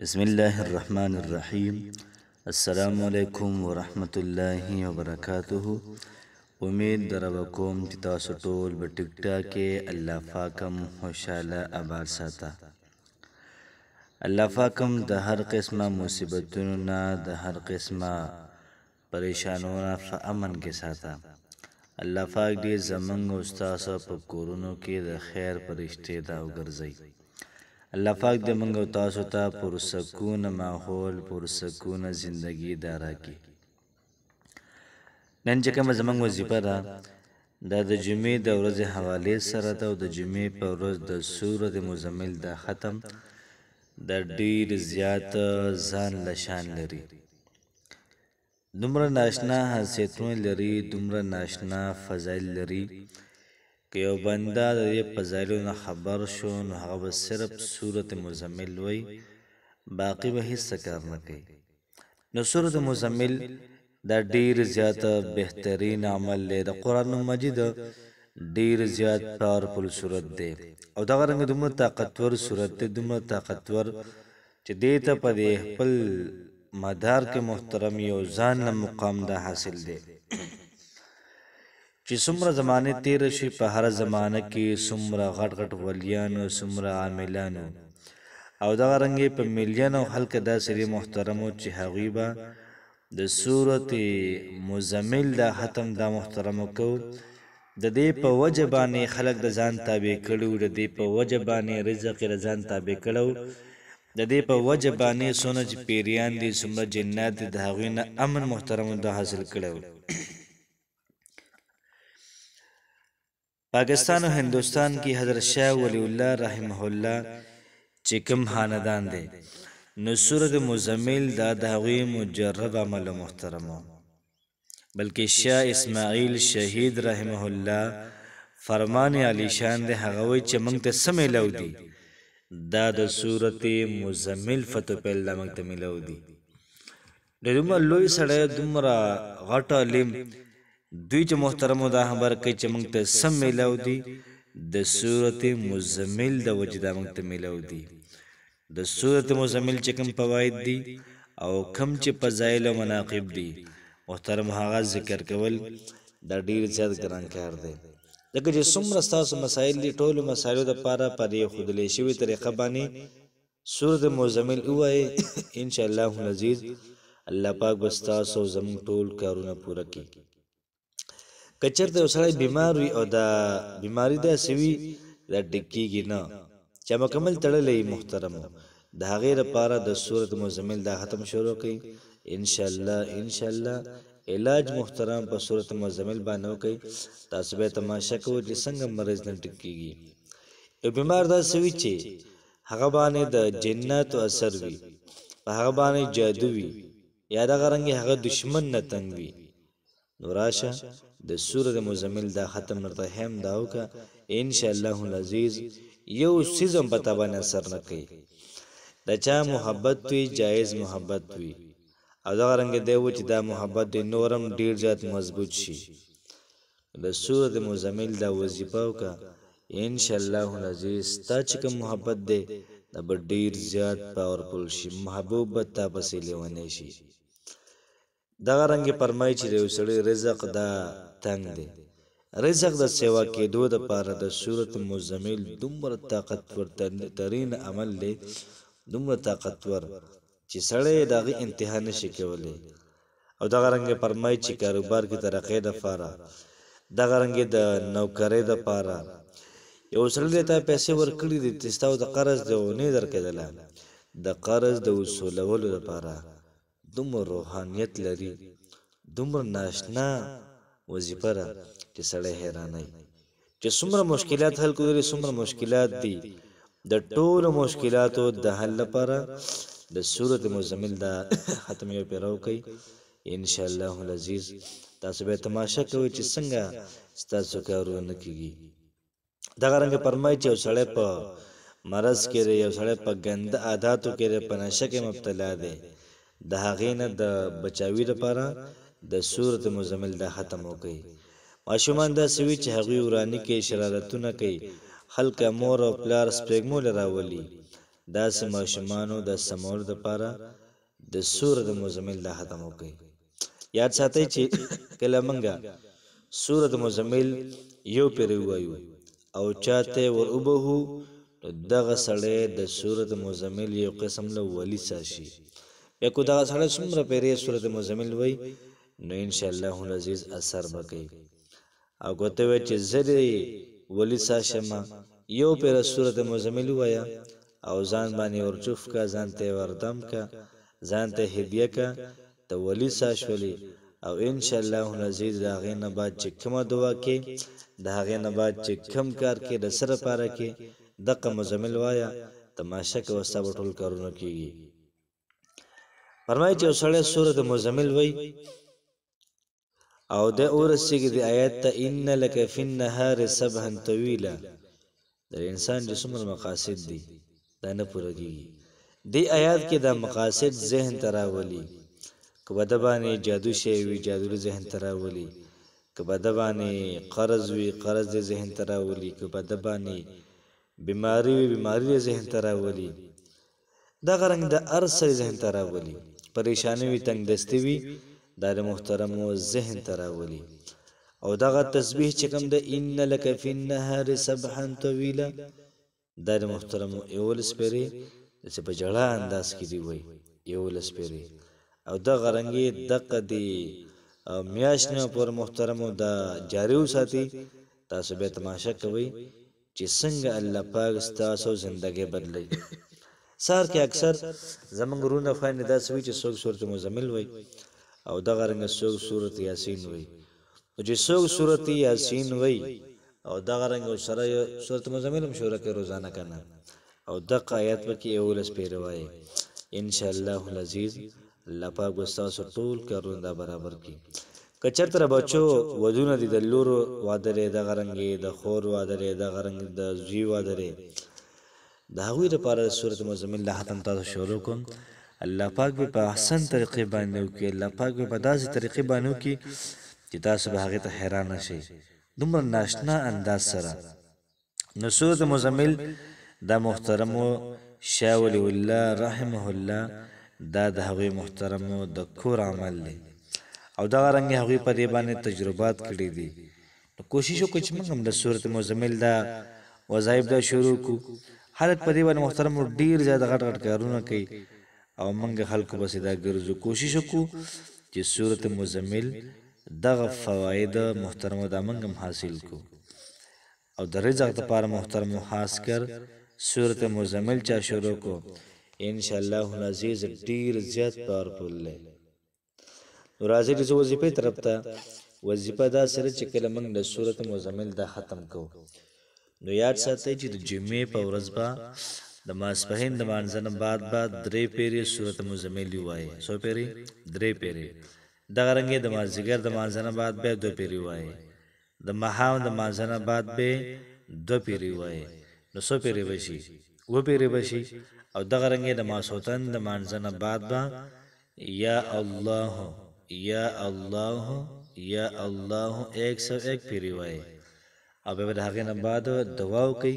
بسم الله الرحمن الرحیم. السلام علیکم ورحمت الله وبرکاته. امید درو کوم چې تاسو ټول په ټیک ټاک کې الله پاکم خوشاله آباد ساته. الله پاکم د هر قسمه مصیبتونو نه د هر قسمه پریشانونو نه په امن کې ساته. الله پاک دې زمونږ او ستاسو په کورونو کې د خیر فرښتې دا وګرځي. الله پاک دې موږ او تاسو ته پرسکون ماحول پرسکون زندگی دارا کی. نن چې کومه زموږ وظیفه ده دا د جمعې د ورځې حوالې سره ده او د جمعې په ورځ د سورة مزمل دا ختم د ډیر زیات ځان لشان لري. دومره ناشنا حیثیتونه لري، دومره ناشنا فضایل لري. که یو بنده د دې فضایلو نه خبر شو نو هغه به صرف سورة مزمل وایي، باقي به هیڅ کار نه کوي. نو سورة مزمل دا ډیر زیات بهترین عمل دی. د قرآن مجید ډیر زیات پاورفل سورت دی او دغه رنګ دومره طاقتور سورت دی، دومره طاقتور چې دې ته په دې خپل مدار کې محترم یو ځان له مقام دا حاصل دی چې څومره زمانه تیر شي په هر زمانه کې څومره غټ غټ ولیانو څومره عاملانو او دغه رنګې په میلیونو خلک دا سری محترمو چې هغوی به د سورة مزمل دا ختم دا محترمو کو. د دې په وجه باندې خلک د ځان تابع کړو، د دې په وجه باندې رزق یې د ځان تابع کړو، د دې په وجه باندې څونه چې پیریان دي څومره جنات دي د هغوی نه امن محترمو دا حاصل کړو. پاکستان او هندوستان کې حضرت شاه ولی الله رحمه الله چې کوم خاندان دی نو سورة مزمل دا د هغوی مجرب عمل محترمو. بلکې شاه اسماعیل شهید رحمه الله فرمان علی شان دی، هغه وایي چې موږ ته څه میلاو دي دا د سورة مزمل فتو پیل دا موږ ته میلاو دي. د دومره لوی سړی دومره غټ عالم دوی چې محترمو دا خبر کوي چې موږ ته څه میلاو دي د سورة مزمل د وجې دا موږ ته میلاو دي. د سورة مزمل چې کوم فواید دي او کوم چې فضایل او مناقب دي محترم هغه ذکر کول دا ډیر زیات ګران کار دی. ځکه چې څومره ستاسو مسایل دي ټولو مسایلو دپاره په دې ښودلی شوې طریقه باندې سورة مزمل ووایئ انشاءالله العزیز الله پاک به ستاسو زموږ ټول کارونه پوره کړي. که چېرته یو سړی بیمار وي او دا بیماري داسې وي دا ډېک کېږي نه چې مکمل تړلی محترمو د هغې دپاره د سورة مزمل دا ختم شروع کوي. انشاءالله علاج محترم په سورة مزمل باندې وکړئ. تاسو به تماشه کوئ چې څنګه مریض نه ټیک کېږي. یو بیمار داسې وي چې هغه باندې د جناتو اثر وي، په هغه باندې جادو وي یا دغه رنګې هغه دشمن نه تنګ وي نو راشه د سورة مزمل دا ختم درته هم دا وکړه انشاءالله العزیز یو څیز هم په تا باندې اثر نه کوي. د چا محبت وي جایز محبت وي او دغه رنګې دی و چې دا محبت دی نورم ډیر زیات مضبوط شي. د سورة مزمل دا وظیفه وکړه انشاءالله العزیز ستا چې کوم محبت دی دا به ډیر زیات پاورفل شي، محبوب به تا پسې لیونی شي. دغه رنګ فرمایي چې د یو سړي رزق دا تنګ دی، رزق د سیوا کېدو دپاره د سورة مزمل دومره طاقتور ترین عمل دی، دومره طاقتور چې سړی د هغې انتها نشي کولی. او دغه رنګ فرمایي چې کاروبار کې ترقۍ دپاره دغه رنګ د نوکرۍ دپاره یو سړي دی تا پیسې ورکړي دي چې ستا د قرض د نه درکېدله د قرض د وصولولو دپاره دومره روحانیت لري، دومره ناشنا وظیفه ده چې سړی حیرانوي چې څومره مشکلات حل کړي، څومره مشکلات دي. د ټولو مشکلاتو د حل لپاره د سورة مزمل دا ختم یو پیره وکړئ انشاءالله العزیز. تاسو به تماشه کوئ چې څنګه ستاسو کارونه نه کېږي. دغه رنګه فرمایي چې یو سړی په مرض کې دی، یو سړی په ګنده عاداتو کې دی، په نشه کې مبتلا دی، د هغې نه د بچاوي دپاره د سورة مزمل دا ختم وکړئ. ماشومان داسې وي چې هغوی وراني کوي، شرارتونه کوي، خلک مور او پلار سپېږمو له راولي داسې ماشومانو د سمولو دپاره د سورة مزمل دا ختم وکړئ. یاد ساتئ چې کله موږ سورة مزمل یو پیری ووایو او چاته ور وبهو نو دغه سړی د سورة مزمل یو قسم له ولی ساشي. بیا کو دغه سړی څومره پیری سورة مزمل وای نو انشاءالله العزیز اثر به کوي. او که ته وایې چې زه دې ولی ساشم یو پیره سورة مزمل ووایه او ځان باندې ورچوف کا، ځان ته وردم کا، ځان ته هدیه کا، ته ولی ساشولې او انشاءالله العزیز د هغې نه بعد چې کومه دعا کې د هغې نه بعد چې کوم کار کې د څه لپاره کې دغه مزمل وایه تماشه کوه ستا به ټول کارونه کېږي. فرمایي چې یو سړی سورة مزمل وایي او د ورسېږي د آیات ته ان لک فی النهار سبحا طویلا، د انسان چې څومره مقاصد دي دا نه پوره کېږي. دې آیات کې دا مقاصد ذهن ته راولي. که به د باندې جادو شی وي جادو د ذهن ته راولي، که به د باندې قرض وي قرض د ذهن ته راولي، که به د باندې بیماری وي بیماری د ذهن ته راولي. دغه رنګ د هر څه ذهن ته راولي. پریشاني وي تنګ دستي وي دا د محترمو ذهن ته راولي. او دغه تسبیح چې کوم د ان لک فی النهار سبحا طویلا دا د محترمو 11 پیرې چې په جړه انداز کې دی وای 11 پیرې. او دغه رنګې دغه دی میاشت نه پر محترمو دا جاری وساتي. تاسو به تماشا کوئ چې څنګه الله پاک ستاسو زندګي بدلی. سار کې اکثر زمونږ رونه خوایندې داسې وي چې څوک سورة مزمل وای او دغه رنګه څوک سورة یاسین وای. او چې څوک سورة یاسین وای او دغه رنګ سره سورة مزمل هم شروع کوي روزانه کنه او دغه آیات به کې 11 پیره وایي. انشاءالله العزیز الله پاک به ستاسو ټول کارونه دا برابر کړي. که چېرته بچو ودونه دي د لور واده دی دغه رنګې د خور واده دی دغه رنګ د زوی واده دی د هغوی لپاره سورة مزمل لا ختم تاسو شروع کوم. الله پاک به په احسن طریقې باندې وکړي. الله پاک به په داسې طریقې باندې وکړي چې تاسو به هغې ته حیران شئ دومره ناشنا انداز سره. نو سورة مزمل دا محترمو شاه ولی الله رحمه الله دا د هغوی محترمو د کور عمل دی او دغه رنګې هغوی په دې باندې تجربات کړي دي. نو کوشش وکړو چې موږ هم د سورة مزمل دا وظایف دا شروع کړو. خلک په دې باندې محترمو ډېر زیاته غټ غټ کارونه کوي او موږ خلکو پسې دا ګرځو. کوشش وکړو چې سورة مزمل دغه فواید محترمو دا موږ هم حاصل کړو. او د رزق دپاره محترمو خاص کر سورة مزمل چا شروع کو انشاءالله العزیز ډیر زیات پاورفل دی. نو راځئ چې وظیفې طرف ته. وظیفه دا سره چې کله موږ د سورة مزمل دا ختم کوو نو یاد ساتئ چې د جمعې په ورځ به د ماسپښین د مانځه نه بعد 3 پیرې سورة مزمل ووایئ. څو پیرې؟ 3 پیرې. دغه رنګې د مازدیګر د مانځه نه بعد بیا 2 پیرې ووایئ. د ماښام د مانځه نه بعد به 2 پیرې ووایئ. نو څو پیرې به شي؟ 7 پیرې به شي. او دغه رنګې د ماسخوتن د مانځه نه بعد به یا الله یا الله یا الله 101 پیرې ووایئ. او بیا به د هغې نه بعد دعا وکئ.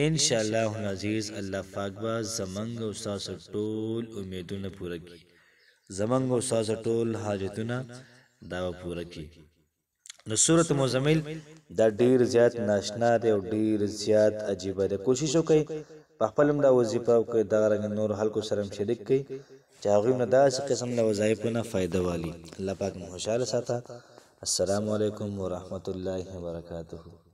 انشاءالله العزیز الله پاک به زمونږ او ستاسو ټول امیدونه پوره کړي. زمونږ او ستاسو ټول حاجتونه دا به پوره کړي. نو سورة مزمل دا ډیر زیات ناشنا دی او ډیر زیات عجیبه دی. کوشش وکئ په خپل هم دا وظیفه وکئ دغه رنګ نور خلکو سره هم شریک کړئ چې هغوی هم داسې قسم له وظایفو نه فایده والي. الله پاک مو خوشحاله ساته. السلام علیکم ورحمة الله وبرکاته.